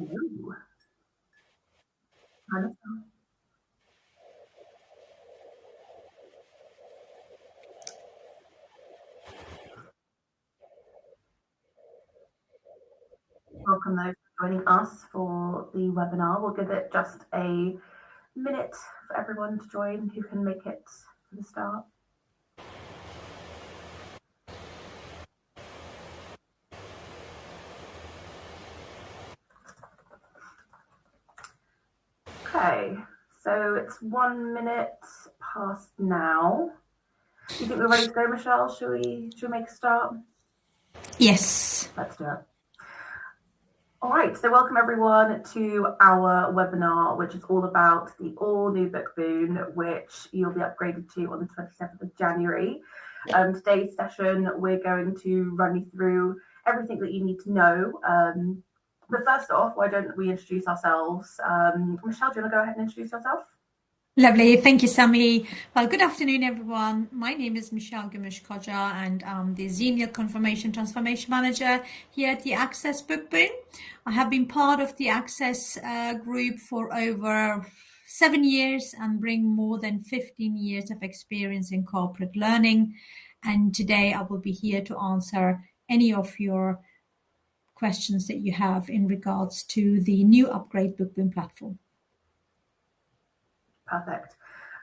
Ooh, kind of. Welcome those joining us for the webinar. We'll give it just a minute for everyone to join who can make it for the start. Okay, so it's 1 minute past now. Do you think we're ready to go, Michelle? Should we make a start? Yes. Let's do it. All right, so welcome everyone to our webinar, which is all about the all-new Bookboon, which you'll be upgraded to on the 27th of January. Today's session, we're going to run you through everything that you need to know. But first off, why don't we introduce ourselves? Michelle, do you want to go ahead and introduce yourself? Lovely. Thank you, Sammy. Well, good afternoon, everyone. My name is Michelle Gumus-Koca, and I'm the Senior Confirmation Transformation Manager here at the Access Bookboon. I have been part of the Access group for over 7 years and bring more than 15 years of experience in corporate learning. And today I will be here to answer any of your questions that you have in regards to the new upgrade Bookboon platform. Perfect.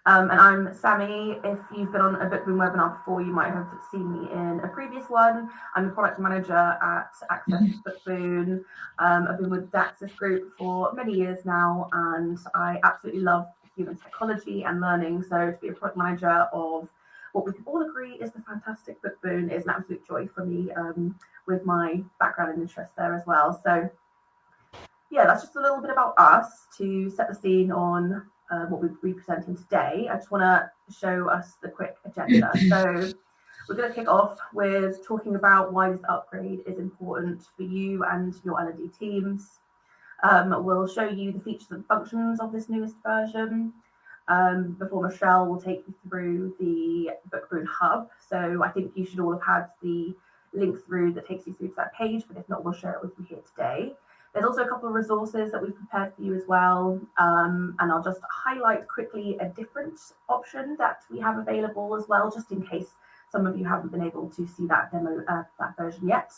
And I'm Sammy. If you've been on a Bookboon webinar before, you might have seen me in a previous one. I'm the product manager at Access Bookboon. I've been with the Access group for many years now, and I absolutely love human psychology and learning. So to be a product manager of what we can all agree is the fantastic Bookboon is an absolute joy for me, with my background and interest there as well. So yeah, that's just a little bit about us to set the scene on what we'll be presenting today. I just want to show us the quick agenda. So we're going to kick off with talking about why this upgrade is important for you and your L&D teams. We'll show you the features and functions of this newest version. Before Michelle will take you through the Bookboon Hub. So I think you should all have had the link through that takes you through to that page, but if not, we'll share it with you here today. There's also a couple of resources that we've prepared for you as well. And I'll just highlight quickly a different option that we have available as well, just in case some of you haven't been able to see that demo, that version yet.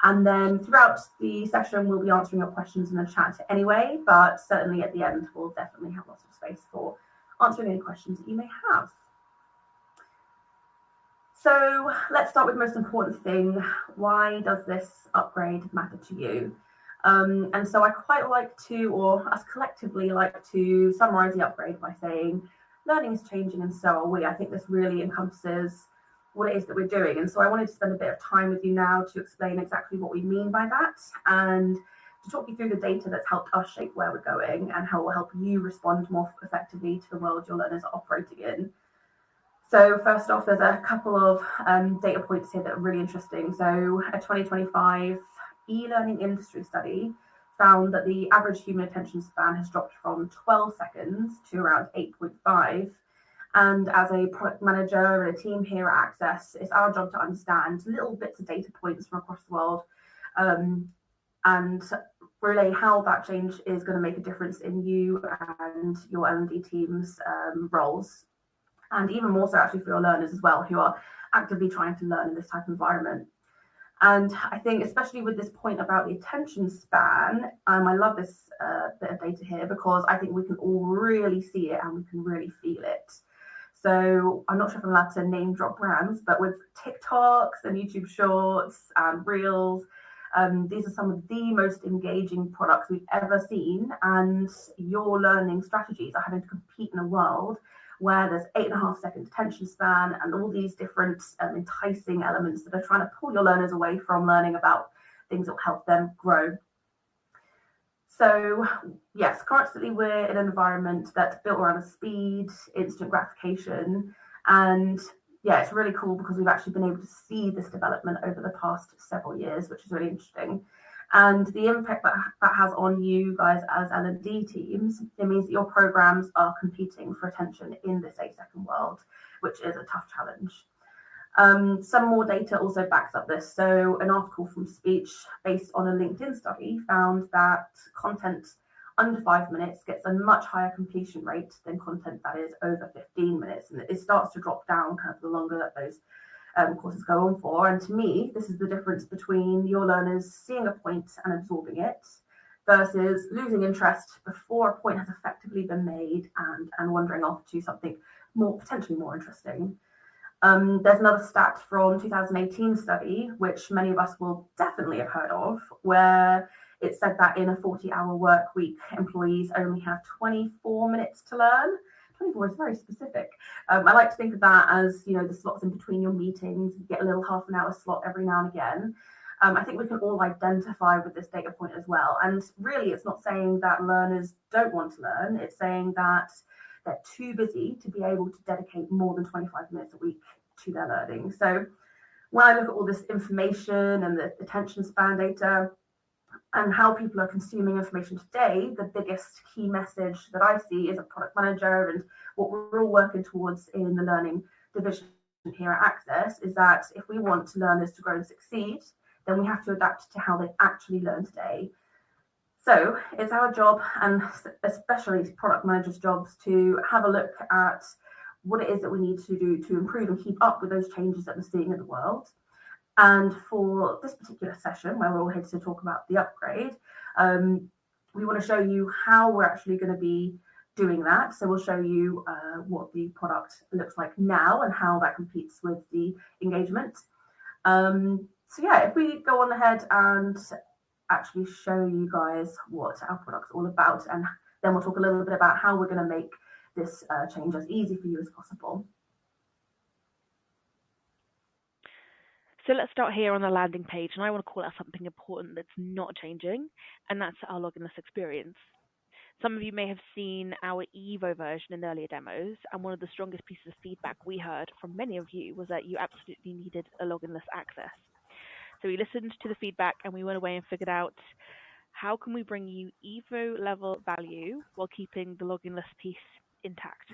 And then throughout the session, we'll be answering your questions in the chat anyway, but certainly at the end, we'll definitely have lots of space for answering any questions that you may have. So let's start with the most important thing. Why does this upgrade matter to you? And so I quite like to, or us collectively like to summarize the upgrade by saying, learning is changing and so are we. I think this really encompasses what it is that we're doing. And so I wanted to spend a bit of time with you now to explain exactly what we mean by that and to talk you through the data that's helped us shape where we're going and how it will help you respond more effectively to the world your learners are operating in. So first off, there's a couple of data points here that are really interesting. So a 2025 e-learning industry study found that the average human attention span has dropped from 12 seconds to around 8.5. And as a product manager and a team here at Access, it's our job to understand little bits of data points from across the world and relay how that change is going to make a difference in you and your L&D team's roles. And even more so actually for your learners as well, who are actively trying to learn in this type of environment. And I think especially with this point about the attention span, I love this bit of data here because I think we can all really see it and we can really feel it. So I'm not sure if I'm allowed to name drop brands, but with TikToks and YouTube Shorts and Reels, these are some of the most engaging products we've ever seen. And your learning strategies are having to compete in a world where there's 8.5 second attention span and all these different enticing elements that are trying to pull your learners away from learning about things that will help them grow. So yes, constantly we're in an environment that's built around speed, instant gratification, and yeah, it's really cool because we've actually been able to see this development over the past several years, which is really interesting. And the impact that has on you guys as L&D teams, it means that your programs are competing for attention in this 8-second world, which is a tough challenge. Some more data also backs up this. So, an article from Speech based on a LinkedIn study found that content under 5 minutes gets a much higher completion rate than content that is over 15 minutes. And it starts to drop down kind of the longer that those courses go on for. And to me, this is the difference between your learners seeing a point and absorbing it versus losing interest before a point has effectively been made and wandering off to something more potentially more interesting. There's another stat from 2018 study, which many of us will definitely have heard of, where it said that in a 40-hour work week, employees only have 24 minutes to learn. 24 is very specific. I like to think of that as, the slots in between your meetings. You get a little half an hour slot every now and again. I think we can all identify with this data point as well. And really, it's not saying that learners don't want to learn. It's saying that they're too busy to be able to dedicate more than 25 minutes a week to their learning. So when I look at all this information and the attention span data and how people are consuming information today, the biggest key message that I see as a product manager and what we're all working towards in the learning division here at Access is that if we want learners to grow and succeed, then we have to adapt to how they actually learn today. So it's our job, and especially product managers' jobs, to have a look at what it is that we need to do to improve and keep up with those changes that we're seeing in the world. And for this particular session, where we're all here to talk about the upgrade, we want to show you how we're actually going to be doing that. So we'll show you what the product looks like now and how that competes with the engagement. So yeah, if we go on ahead and actually show you guys what our product's all about, and then we'll talk a little bit about how we're going to make this change as easy for you as possible. So let's start here on the landing page, and I want to call out something important that's not changing, and that's our Loginless experience. Some of you may have seen our Evo version in earlier demos, and one of the strongest pieces of feedback we heard from many of you was that you absolutely needed a Loginless access. So we listened to the feedback and we went away and figured out how can we bring you Evo level value while keeping the Loginless piece intact.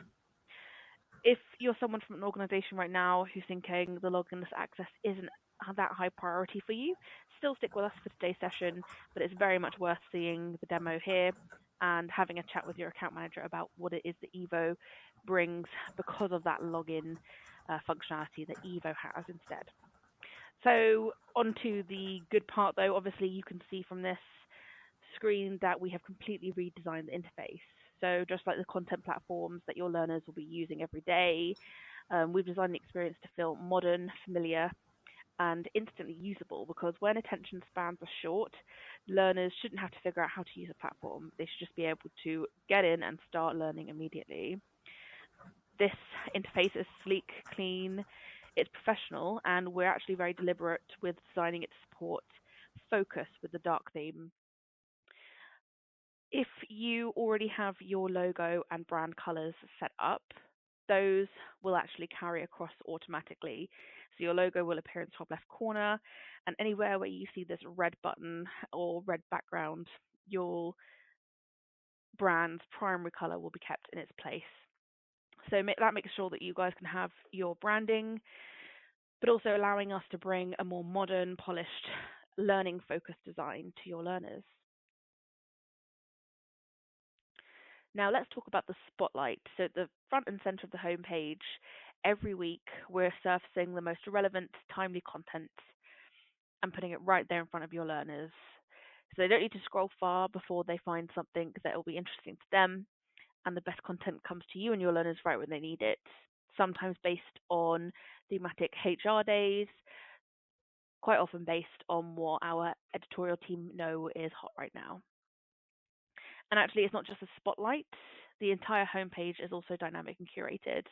If you're someone from an organization right now who's thinking the Loginless access isn't that high priority for you, still stick with us for today's session, but it's very much worth seeing the demo here and having a chat with your account manager about what it is that Evo brings because of that login functionality that Evo has instead. So onto the good part though, obviously you can see from this screen that we have completely redesigned the interface. So just like the content platforms that your learners will be using every day, we've designed the experience to feel modern, familiar, and instantly usable, because when attention spans are short, learners shouldn't have to figure out how to use a platform. They should just be able to get in and start learning immediately. This interface is sleek, clean, it's professional, and we're actually very deliberate with designing it to support focus with the dark theme. If you already have your logo and brand colors set up, those will actually carry across automatically. So your logo will appear in the top left corner, and anywhere where you see this red button or red background, your brand's primary color will be kept in its place. So that makes sure that you guys can have your branding, but also allowing us to bring a more modern, polished, learning-focused design to your learners. Now let's talk about the spotlight. So at the front and center of the homepage, every week we're surfacing the most relevant, timely content and putting it right there in front of your learners. So they don't need to scroll far before they find something that will be interesting to them, and the best content comes to you and your learners right when they need it, sometimes based on thematic HR days, quite often based on what our editorial team know is hot right now. And actually, it's not just a spotlight. The entire homepage is also dynamic and curated.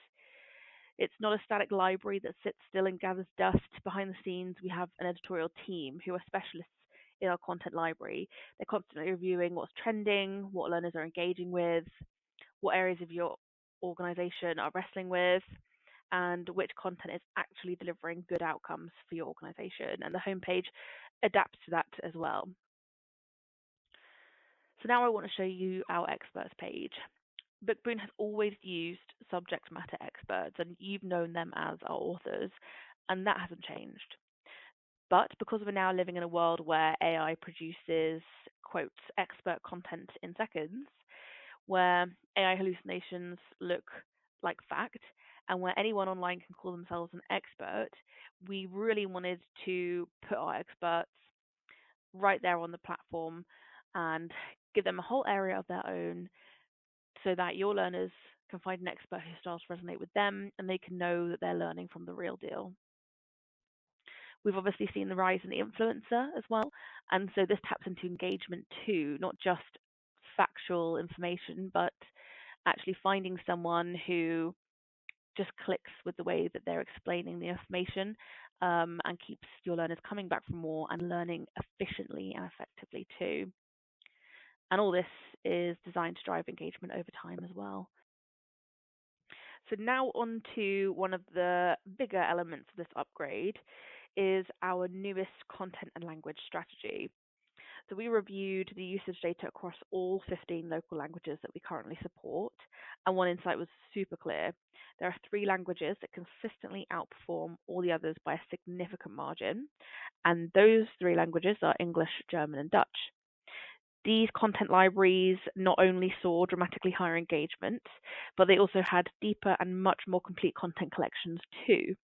It's not a static library that sits still and gathers dust. Behind the scenes, we have an editorial team who are specialists in our content library. They're constantly reviewing what's trending, what learners are engaging with, what areas of your organization are wrestling with, and which content is actually delivering good outcomes for your organization. And the homepage adapts to that as well. So now I want to show you our experts page. Bookboon has always used subject matter experts, and you've known them as our authors. and that hasn't changed. But because we're now living in a world where AI produces, quote, expert content in seconds, where AI hallucinations look like fact, and where anyone online can call themselves an expert, we really wanted to put our experts right there on the platform and give them a whole area of their own so that your learners can find an expert whose styles resonate with them and they can know that they're learning from the real deal. We've obviously seen the rise in the influencer as well, and so this taps into engagement too, not just factual information, but actually finding someone who just clicks with the way that they're explaining the information, and keeps your learners coming back for more and learning efficiently and effectively too. And all this is designed to drive engagement over time as well. So now on to one of the bigger elements of this upgrade is our newest content and language strategy. So we reviewed the usage data across all 15 local languages that we currently support, and one insight was super clear. There are 3 languages that consistently outperform all the others by a significant margin, and those 3 languages are English, German, and Dutch. These content libraries not only saw dramatically higher engagement, but they also had deeper and much more complete content collections too.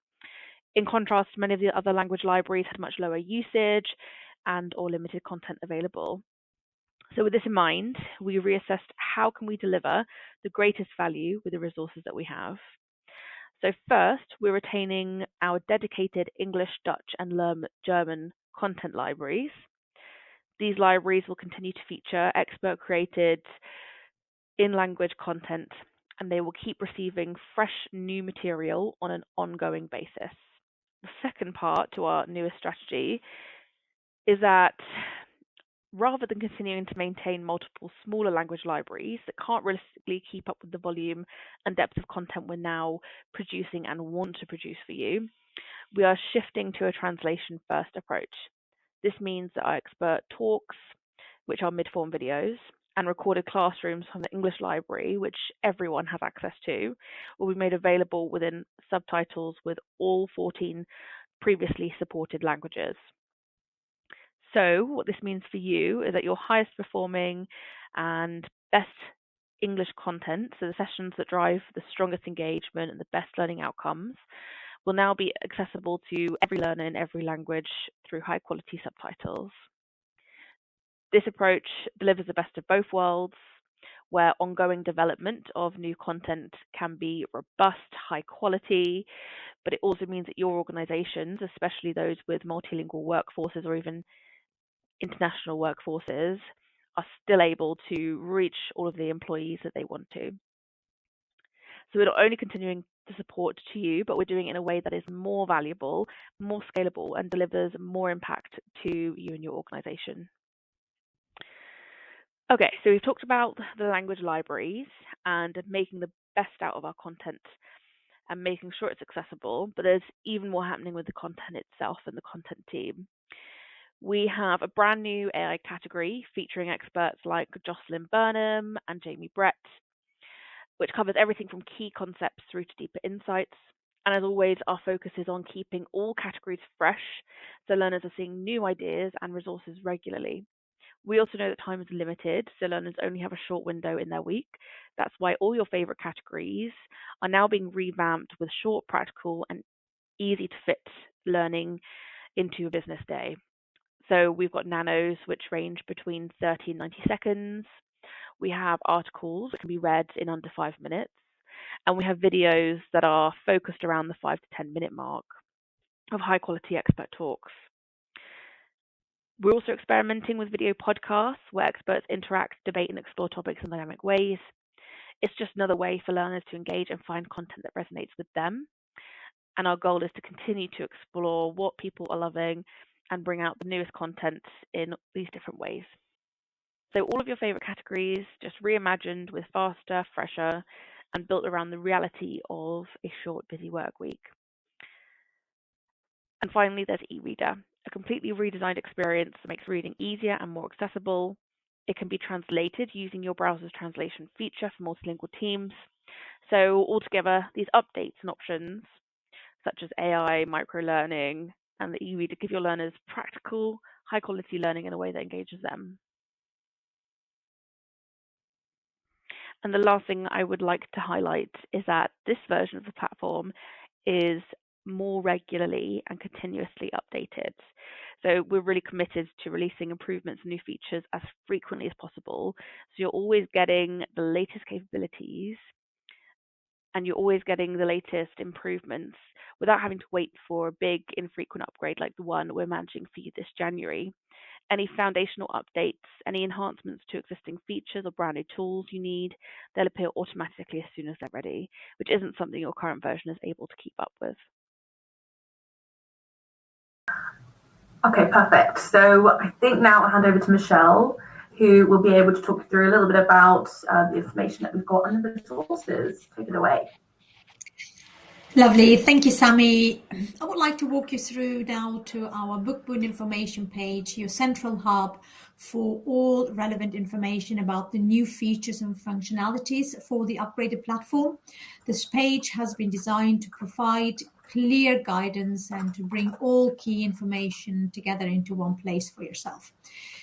In contrast, many of the other language libraries had much lower usage and or limited content available. So with this in mind, we reassessed how can we deliver the greatest value with the resources that we have. So first, we're retaining our dedicated English, Dutch, and German content libraries. These libraries will continue to feature expert-created in-language content, and they will keep receiving fresh new material on an ongoing basis. The second part to our newest strategy is that rather than continuing to maintain multiple smaller language libraries that can't realistically keep up with the volume and depth of content we're now producing and want to produce for you, we are shifting to a translation-first approach. This means that our expert talks, which are mid-form videos, and recorded classrooms from the English library, which everyone has access to, will be made available within subtitles with all 14 previously supported languages. So what this means for you is that your highest performing and best English content, so the sessions that drive the strongest engagement and the best learning outcomes, will now be accessible to every learner in every language through high quality subtitles. This approach delivers the best of both worlds, where ongoing development of new content can be robust, high quality, but it also means that your organizations, especially those with multilingual workforces or even international workforces, are still able to reach all of the employees that they want to. So we're not only continuing to support to you, but we're doing it in a way that is more valuable, more scalable, and delivers more impact to you and your organization. Okay, so we've talked about the language libraries and making the best out of our content and making sure it's accessible, but there's even more happening with the content itself and the content team. We have a brand new AI category featuring experts like Jocelyn Burnham and Jamie Brett, which covers everything from key concepts through to deeper insights. And as always, our focus is on keeping all categories fresh, so learners are seeing new ideas and resources regularly. We also know that time is limited, so learners only have a short window in their week. That's why all your favorite categories are now being revamped with short, practical, and easy to fit learning into a business day. So we've got Nanos, which range between 30 and 90 seconds. We have articles that can be read in under 5 minutes. And we have videos that are focused around the 5 to 10 minute mark of high quality expert talks. We're also experimenting with video podcasts where experts interact, debate, and explore topics in dynamic ways. It's just another way for learners to engage and find content that resonates with them. And our goal is to continue to explore what people are loving and bring out the newest content in these different ways. So all of your favorite categories just reimagined with faster, fresher, and built around the reality of a short, busy work week. And finally, there's eReader, a completely redesigned experience that makes reading easier and more accessible. It can be translated using your browser's translation feature for multilingual teams. So altogether, these updates and options such as AI, micro-learning, and the e-reader give your learners practical, high-quality learning in a way that engages them. And the last thing I would like to highlight is that this version of the platform is more regularly and continuously updated. So we're really committed to releasing improvements and new features as frequently as possible. So you're always getting the latest capabilities and you're always getting the latest improvements without having to wait for a big infrequent upgrade like the one we're managing for you this January. Any foundational updates, any enhancements to existing features or brand new tools you need, they'll appear automatically as soon as they're ready, which isn't something your current version is able to keep up with. Okay, perfect. So I think now I'll hand over to Michelle, who will be able to talk you through a little bit about the information that we've got and the resources. Take it away. Lovely. Thank you, Sammy. I would like to walk you through now to our Bookboon information page, your central hub for all relevant information about the new features and functionalities for the upgraded platform. This page has been designed to provide clear guidance and to bring all key information together into one place for yourself.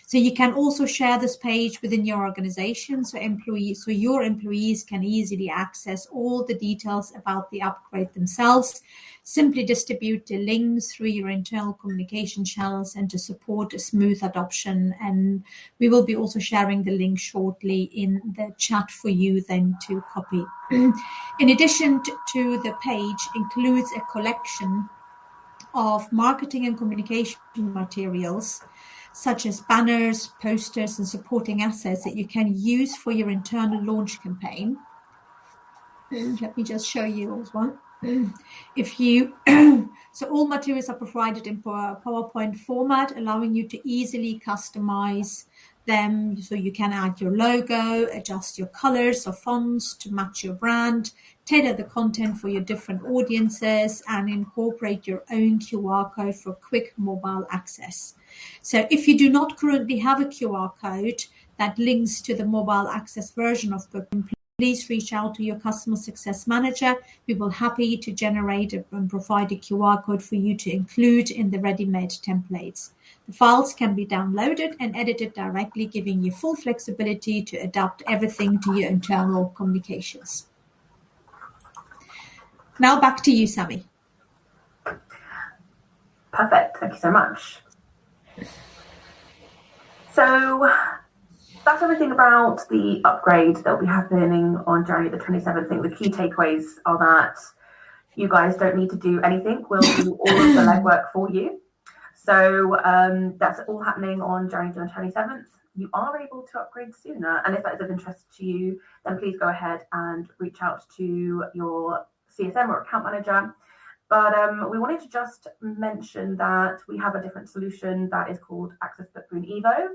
So you can also share this page within your organization so your employees can easily access all the details about the upgrade themselves. Simply distribute the links through your internal communication channels and to support a smooth adoption. And we will be also sharing the link shortly in the chat for you then to copy. In addition to the page includes a collection of marketing and communication materials such as banners, posters, and supporting assets that you can use for your internal launch campaign. Let me just show you as one. So all materials are provided in PowerPoint format, allowing you to easily customize them. So you can add your logo, adjust your colors or fonts to match your brand, tailor the content for your different audiences, and incorporate your own QR code for quick mobile access. So if you do not currently have a QR code that links to the mobile access version of Bookboon, please reach out to your customer success manager. We will be happy to generate and provide a QR code for you to include in the ready-made templates. The files can be downloaded and edited directly, giving you full flexibility to adapt everything to your internal communications. Now back to you, Sammy. Perfect. Thank you so much. So that's everything about the upgrade that will be happening on January the 27th. I think the key takeaways are that you guys don't need to do anything. We'll do all of the legwork for you. So that's all happening on January the 27th. You are able to upgrade sooner. And if that is of interest to you, then please go ahead and reach out to your CSM or account manager. But we wanted to just mention that we have a different solution that is called Access Bookboon Evo.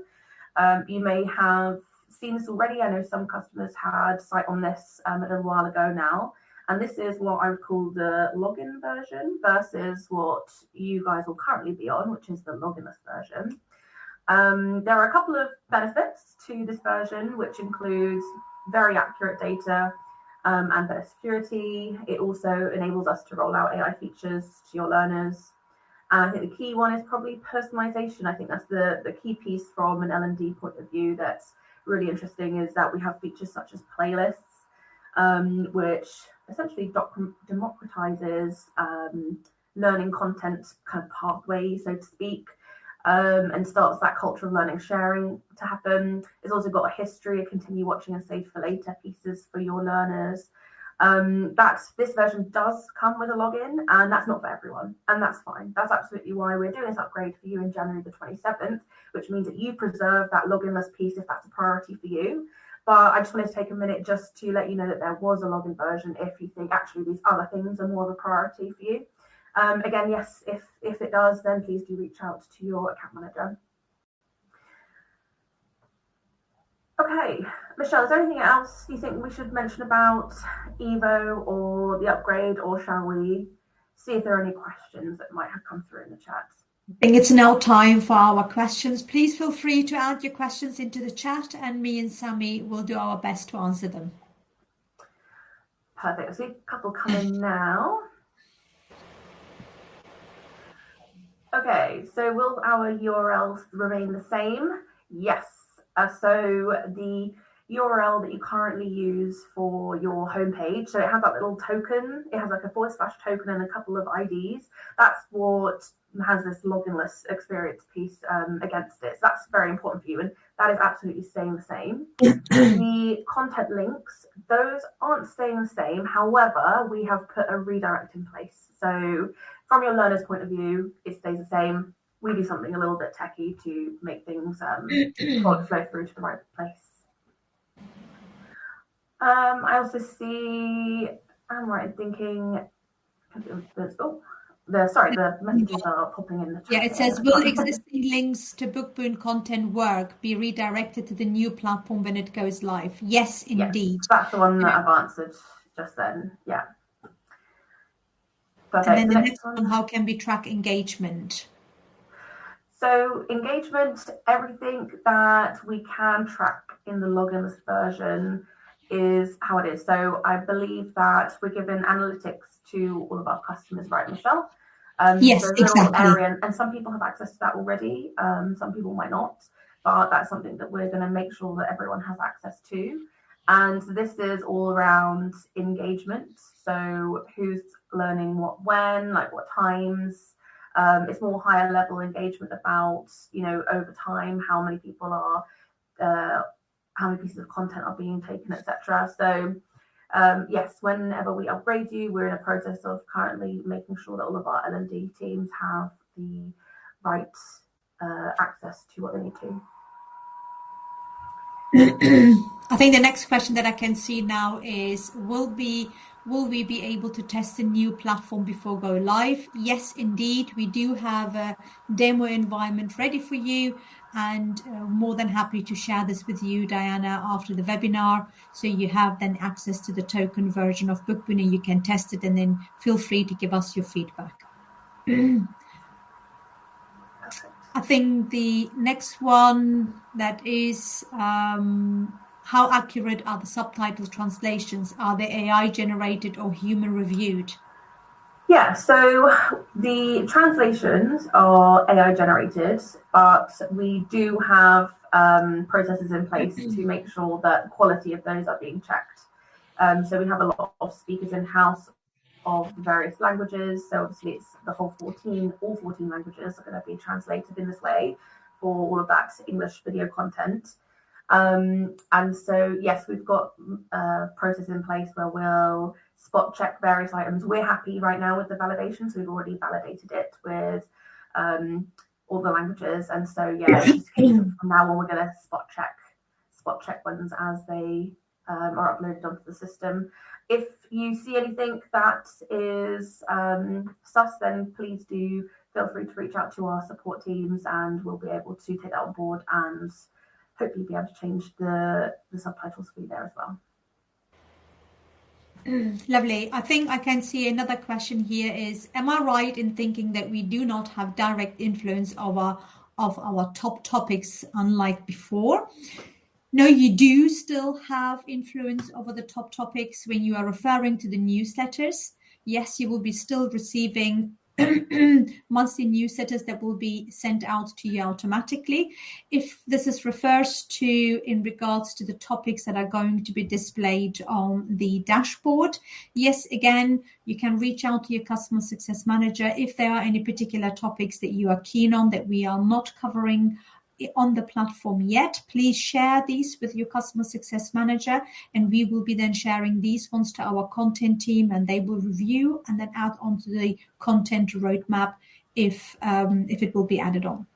You may have seen this already. I know some customers had sight on this a little while ago now. And this is what I would call the login version versus what you guys will currently be on, which is the Loginless version. There are a couple of benefits to this version, which includes very accurate data and better security. It also enables us to roll out AI features to your learners. And I think the key one is probably personalization. I think that's the key piece from an L&D point of view that's really interesting, is that we have features such as playlists, which essentially democratizes learning content kind of pathway, so to speak, and starts that culture of learning sharing to happen. It's also got a history, a continue watching and save for later pieces for your learners. This version does come with a login, and that's not for everyone, and that's fine. That's absolutely why we're doing this upgrade for you in January the 27th, which means that you preserve that loginless piece if that's a priority for you. But I just wanted to take a minute just to let you know that there was a login version if you think actually these other things are more of a priority for you. Again, yes, if it does, then please do reach out to your account manager. Okay, Michelle, is there anything else you think we should mention about Evo or the upgrade, or shall we see if there are any questions that might have come through in the chat? I think it's now time for our questions. Please feel free to add your questions into the chat, and me and Sammy will do our best to answer them. Perfect. I see a couple coming now. Okay, so will our URLs remain the same? Yes. So the URL that you currently use for your homepage, so it has that little token, it has like a / token and a couple of IDs. That's what has this loginless experience piece against it. So that's very important for you, and that is absolutely staying the same. The content links, those aren't staying the same. However, we have put a redirect in place. So from your learner's point of view, it stays the same. We do something a little bit techy to make things flow through to the right place. I also see, I'm right thinking, the messages are popping in the chat. Yeah, it says, will existing links to Bookboon content work be redirected to the new platform when it goes live? Yes, indeed. Yes, that's the one that I've answered just then. Yeah. Perfect. And then the next one, how can we track engagement? So engagement, everything that we can track in the Loginless version is how it is. So I believe that we're giving analytics to all of our customers, right, Michelle? Yes, so exactly. Area, and some people have access to that already. Some people might not, but that's something that we're going to make sure that everyone has access to. And this is all around engagement. So who's learning what, when, like what times. It's more higher level engagement about, over time, how many people are, how many pieces of content are being taken, etc. So yes, whenever we upgrade you, we're in a process of currently making sure that all of our L&D teams have the right access to what they need to. I think the next question that I can see now is, will we be able to test a new platform before go live? Yes, indeed. We do have a demo environment ready for you, and more than happy to share this with you, Diana, after the webinar. So you have then access to the token version of Bookboon, and you can test it, and then feel free to give us your feedback. I think the next one that is, how accurate are the subtitle translations? Are they AI generated or human reviewed? Yeah, so the translations are AI generated, but we do have processes in place to make sure that the quality of those are being checked. So we have a lot of speakers in-house of the various languages. So obviously it's the all 14 languages are going to be translated in this way for all of that English video content. And so, yes, we've got a process in place where we'll spot check various items. We're happy right now with the validation, so we've already validated it with all the languages. And so, yeah, it's just from now on, we're going to spot check ones as they are uploaded onto the system. If you see anything that is sus, then please do feel free to reach out to our support teams, and we'll be able to take that on board and hopefully be able to change the subtitles for you there as well. Lovely. I think I can see another question here is, am I right in thinking that we do not have direct influence of our top topics unlike before? No, you do still have influence over the top topics when you are referring to the newsletters. Yes, you will be still receiving monthly newsletters that will be sent out to you automatically. If this refers to in regards to the topics that are going to be displayed on the dashboard, yes, again, you can reach out to your customer success manager if there are any particular topics that you are keen on that we are not covering on the platform yet. Please share these with your customer success manager, and we will be then sharing these ones to our content team, and they will review and then add onto the content roadmap if it will be added on.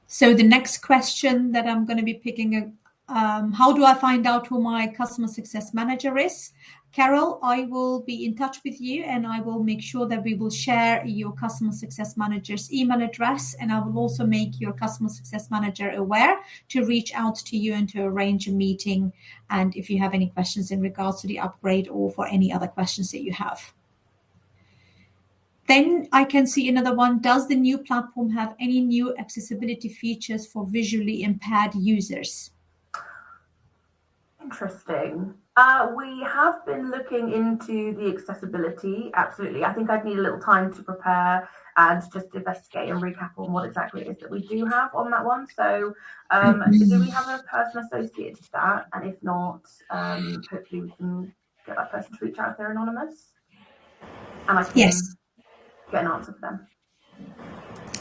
So the next question that I'm going to be picking, how do I find out who my customer success manager is? Carol, I will be in touch with you, and I will make sure that we will share your customer success manager's email address, and I will also make your customer success manager aware to reach out to you and to arrange a meeting, and if you have any questions in regards to the upgrade or for any other questions that you have. Then I can see another one. Does the new platform have any new accessibility features for visually impaired users? Interesting. We have been looking into the accessibility. Absolutely. I think I'd need a little time to prepare and just investigate and recap on what exactly it is that we do have on that one. So, do we have a person associated to that? And if not, hopefully we can get that person to reach out if they're anonymous, and I can Yes. get an answer for them.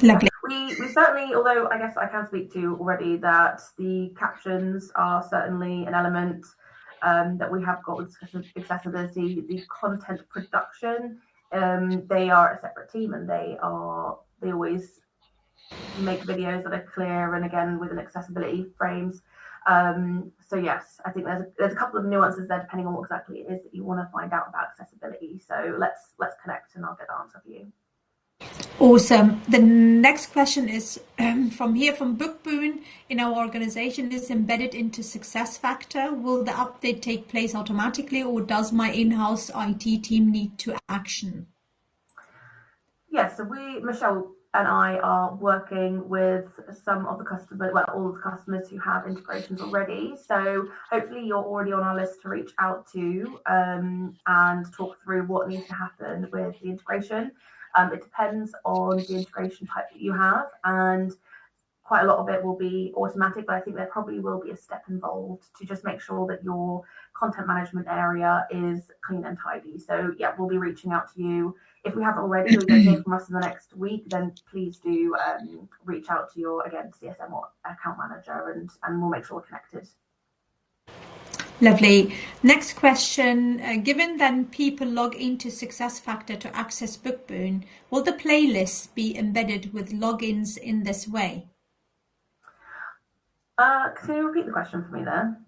Lovely. We certainly, although I guess I can speak to already that the captions are certainly an element that we have got with accessibility. The content production, they are a separate team, and they always make videos that are clear and again with an accessibility frames. So yes, I think there's a couple of nuances there depending on what exactly it is that you want to find out about accessibility. So let's connect and I'll get the answer for you. Awesome. The next question is from Bookboon. In our organization is embedded into SuccessFactor. Will the update take place automatically, or does my in-house IT team need to action? Yes, so Michelle and I are working with some of the customers, well, all of the customers who have integrations already. So hopefully you're already on our list to reach out to and talk through what needs to happen with the integration. It depends on the integration type that you have, and quite a lot of it will be automatic, but I think there probably will be a step involved to just make sure that your content management area is clean and tidy. So yeah, we'll be reaching out to you. If we haven't already, or you don't hear from us in the next week, then please do reach out to your, again, CSM or account manager, and we'll make sure we're connected. Lovely. Next question. Given that people log into SuccessFactor to access Bookboon, will the playlists be embedded with logins in this way? Can you repeat the question for me there?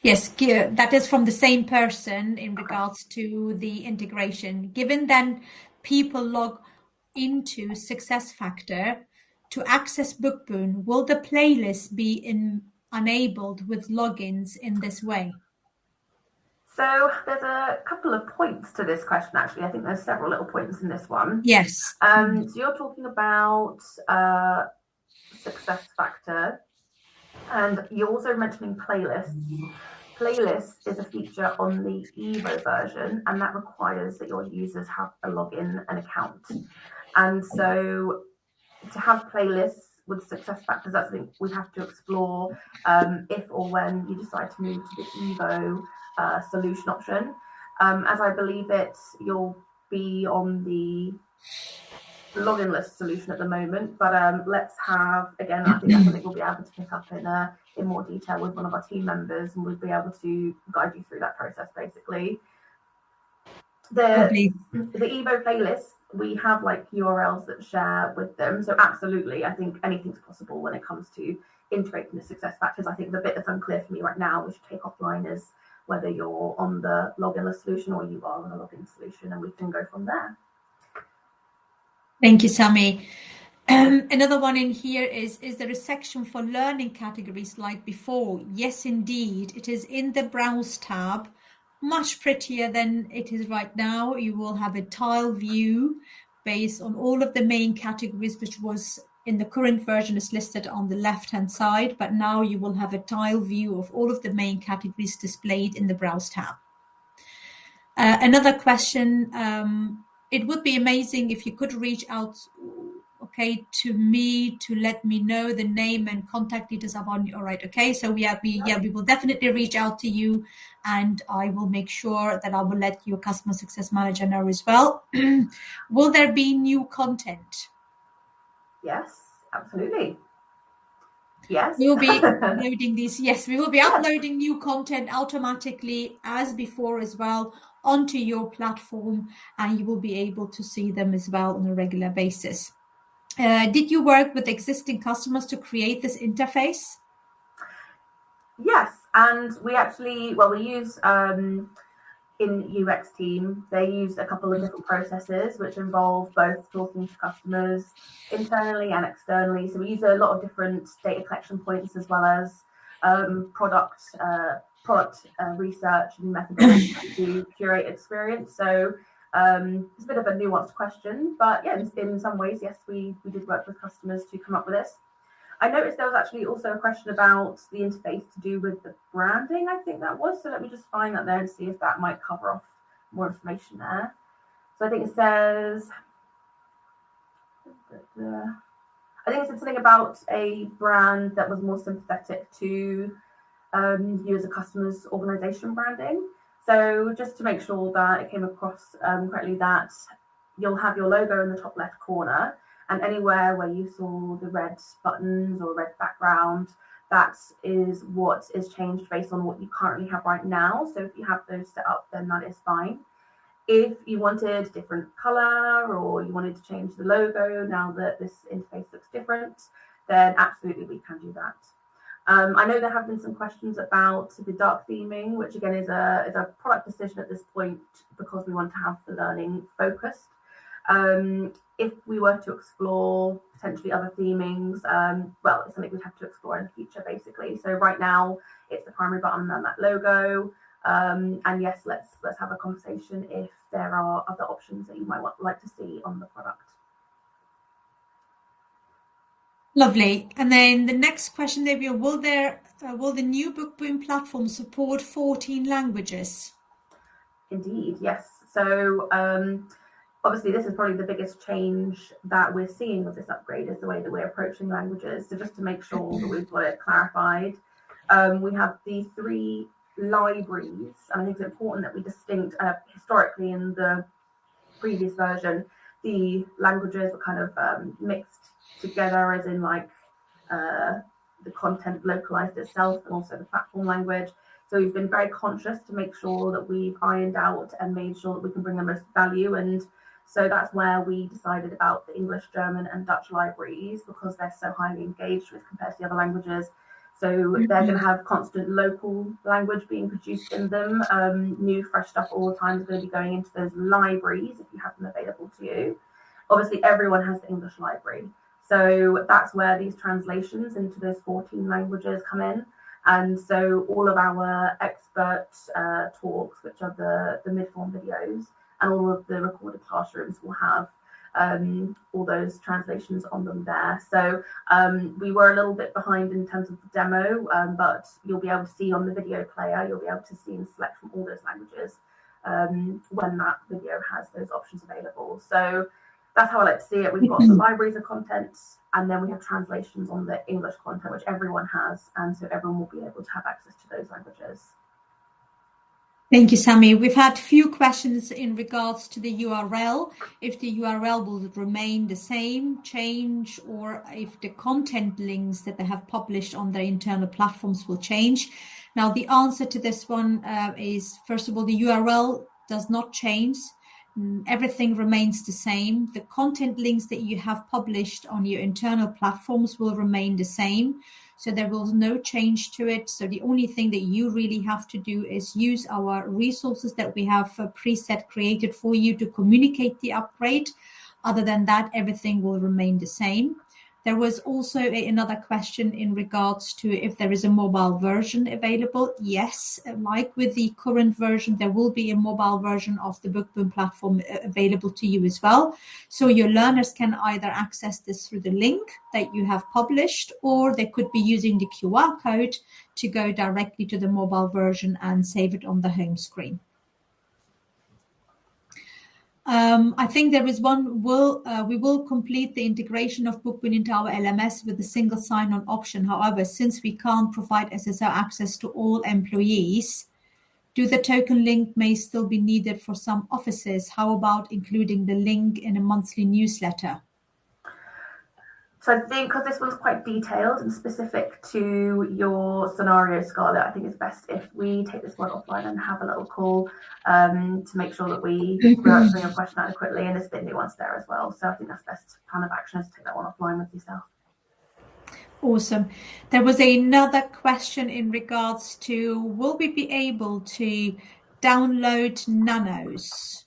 Yes, that is from the same person in regards to the integration. Given that people log into SuccessFactor to access Bookboon, will the playlist be enabled with logins in this way? So there's a couple of points to this question, actually. I think there's several little points in this one. Yes. So you're talking about SuccessFactor, and you're also mentioning playlists. Playlists is a feature on the Evo version, and that requires that your users have a login and account. And so to have playlists with SuccessFactors, that's something we have to explore if or when you decide to move to the Evo solution option. As I believe it, you'll be on the Loginless solution at the moment, but let's have, again, I think that's something we'll be able to pick up in more detail with one of our team members, and we'll be able to guide you through that process. Basically, the Evo playlist, we have like URLs that share with them, so absolutely, I think anything's possible when it comes to integrating the SuccessFactors. I think the bit that's unclear for me right now, we should take offline, is whether you're on the Loginless solution or you are on the login solution, and we can go from there. Thank you, Sammy. Another one in here is there a section for learning categories like before? Yes, indeed. It is in the Browse tab, much prettier than it is right now. You will have a tile view based on all of the main categories, which was in the current version is listed on the left-hand side, but now you will have a tile view of all of the main categories displayed in the Browse tab. Another question, it would be amazing if you could reach out, to me to let me know the name and contact details of on. All right, okay. So we will definitely reach out to you, and I will make sure that I will let your customer success manager know as well. Will there be new content? Yes, absolutely. Yes. We will be uploading these. Yes, we will be uploading new content automatically as before as well onto your platform, and you will be able to see them as well on a regular basis. Did you work with existing customers to create this interface? Yes, and we actually, we use in UX team, they use a couple of different processes which involve both talking to customers internally and externally. So we use a lot of different data collection points, as well as product research and methodology to curate experience. So it's a bit of a nuanced question, but yeah, in some ways, yes, we did work with customers to come up with this. I noticed there was actually also a question about the interface to do with the branding, I think that was. So let me just find that there and see if that might cover off more information there. So I think it says, I think it said something about a brand that was more sympathetic to you as a customer's organization branding. So just to make sure that it came across correctly, that you'll have your logo in the top left corner, and anywhere where you saw the red buttons or red background, that is what is changed based on what you currently have right now. So if you have those set up, then that is fine. If you wanted a different color or you wanted to change the logo now that this interface looks different, then absolutely we can do that. I know there have been some questions about the dark theming, which again is a product decision at this point because we want to have the learning focused. If we were to explore potentially other themings, well, it's something we'd have to explore in the future, basically. So right now, it's the primary button and that logo. And yes, let's have a conversation if there are other options that you might like to see on the product. Lovely. And then the next question there will the new Bookboon platform support 14 languages? Indeed, yes. So obviously this is probably the biggest change that we're seeing with this upgrade is the way that we're approaching languages. So just to make sure that we've got it clarified, we have the 3 libraries, and I think it's important that we distinct historically in the previous version, the languages were kind of mixed together, as in like the content localized itself and also the platform language. So we've been very conscious to make sure that we've ironed out and made sure that we can bring the most value. And so that's where we decided about the English, German and Dutch libraries, because they're so highly engaged with compared to the other languages. So they're going to have constant local language being produced in them. New, fresh stuff all the time is going to be going into those libraries if you have them available to you. Obviously, everyone has the English library. So that's where these translations into those 14 languages come in. And so all of our expert talks, which are the mid-form videos, and all of the recorded classrooms will have all those translations on them there. So we were a little bit behind in terms of the demo, but you'll be able to see on the video player, you'll be able to see and select from all those languages when that video has those options available. So that's how I like to see it. We've got the libraries of content, and then we have translations on the English content, which everyone has, and so everyone will be able to have access to those languages. Thank you, Sammy. We've had few questions in regards to the URL, if the URL will remain the same, change, or if the content links that they have published on their internal platforms will change. Now, the answer to this one is, first of all, the URL does not change. Everything remains the same. The content links that you have published on your internal platforms will remain the same. So there will no change to it. So the only thing that you really have to do is use our resources that we have preset created for you to communicate the upgrade. Other than that, everything will remain the same. There was also another question in regards to if there is a mobile version available. Yes, like with the current version, there will be a mobile version of the Bookboon platform available to you as well. So your learners can either access this through the link that you have published, or they could be using the QR code to go directly to the mobile version and save it on the home screen. I think there is one, we will complete the integration of Bookboon into our LMS with a single sign-on option. However, since we can't provide SSO access to all employees, do the token link may still be needed for some offices? How about including the link in a monthly newsletter? So I think because this one's quite detailed and specific to your scenario, Scarlett, I think it's best if we take this one offline and have a little call to make sure that we answer your question adequately, and there's a bit nuanced there as well. So I think that's best plan of action is to take that one offline with yourself. Awesome. There was another question in regards to, will we be able to download Nanos?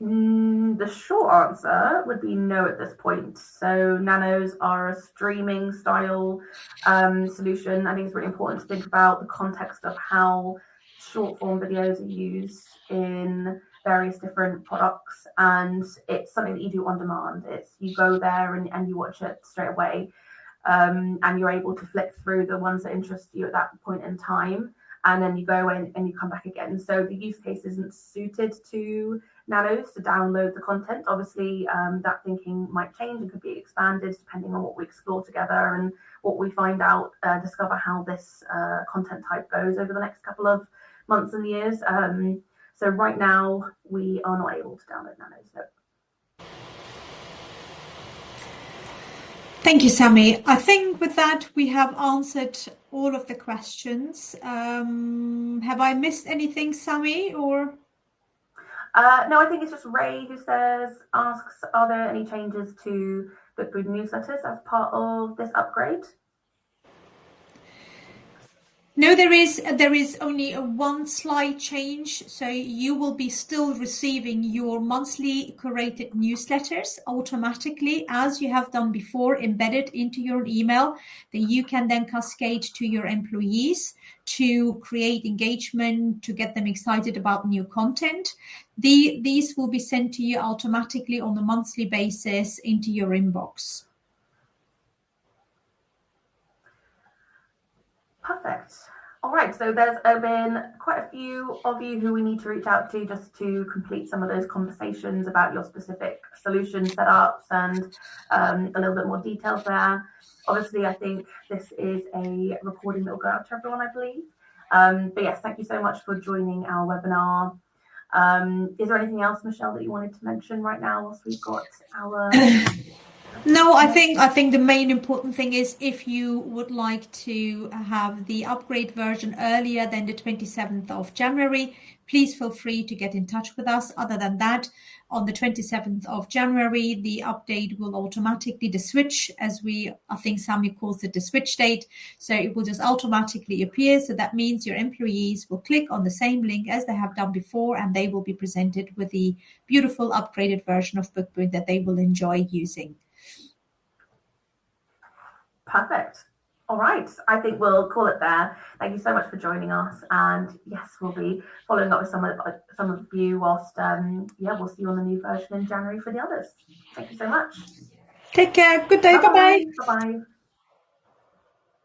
The short answer would be no at this point. So Nanos are a streaming style solution. I think it's really important to think about the context of how short form videos are used in various different products, and it's something that you do on demand. It's you go there and you watch it straight away, and you're able to flick through the ones that interest you at that point in time, and then you go in and you come back again. So the use case isn't suited to Nanos to download the content. Obviously, that thinking might change and could be expanded depending on what we explore together and what we find out, discover how this content type goes over the next couple of months and years. So right now, we are not able to download Nanos. No. Thank you, Sammy. I think with that, we have answered all of the questions. Have I missed anything, Sammy, or? No, I think it's just Ray who asks, are there any changes to Bookboon newsletters as part of this upgrade? No, there is only one slight change. So you will be still receiving your monthly curated newsletters automatically, as you have done before, embedded into your email that you can then cascade to your employees to create engagement, to get them excited about new content. These will be sent to you automatically on a monthly basis into your inbox. Perfect. All right, so there's been quite a few of you who we need to reach out to just to complete some of those conversations about your specific solution setups and a little bit more details there. Obviously, I think this is a recording that will go out to everyone, I believe. But yes, thank you so much for joining our webinar. Is there anything else, Michelle, that you wanted to mention right now whilst we've got our... No, I think the main important thing is if you would like to have the upgrade version earlier than the 27th of January, please feel free to get in touch with us. Other than that, on the 27th of January, the update will automatically, the switch, I think Sammy calls it the switch date. So it will just automatically appear. So that means your employees will click on the same link as they have done before, and they will be presented with the beautiful upgraded version of Bookboon that they will enjoy using. Perfect. All right. I think we'll call it there. Thank you so much for joining us. And yes, we'll be following up with some of you whilst, we'll see you on the new version in January for the others. Thank you so much. Take care. Good day. Bye-bye. Bye-bye.